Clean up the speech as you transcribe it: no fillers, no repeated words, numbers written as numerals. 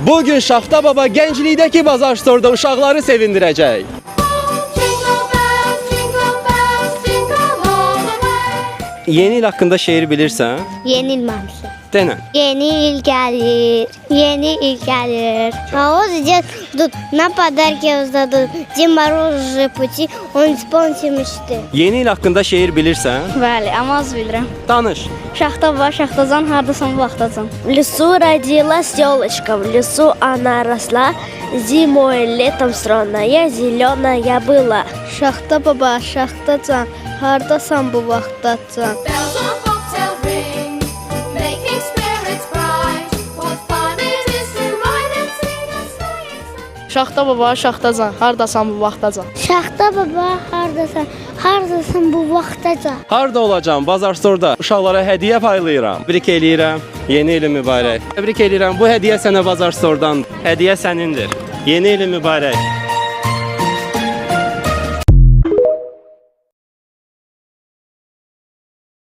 Bugün Şaxta Baba gənclikdəki bazar storda uşaqları sevindirəcək. Yeni il haqqında şeir bilirsən? Yenilməmişəm. Denə. Yeni il gəlir, yeni il gəlir. Мороз идет, ждут, на подарки раздадут. Дед Мороз уже пути, он исполнился. Yeni il haqqında şeir bilirsən? Bəli, amma az bilirəm. Danış. Şaxta var, şaxtacan, hardasan bu vaxtacan. В лесу родилась елочка, в лесу она росла, зимой, летом стройная, зеленая была. Şaxta baba, şaxtacan, hardasan bu vaxtacan. Bells on bobtail ring, making spirits bright. What fun it is to ride and sing a sleighing song. Şaxta baba, şaxtacan, hardasan bu vaxtacan? Şaxta baba, hardasan bu vaxtacan. Harda olacağam? Bazar storda uşaqlara hədiyyə paylayıram. Təbrik eləyirəm. Yeni ilin mübarək. Təbrik eləyirəm. Bu hədiyyə sənə bazar stordan. Hədiyyə sənindir. Yeni ilin mübarək.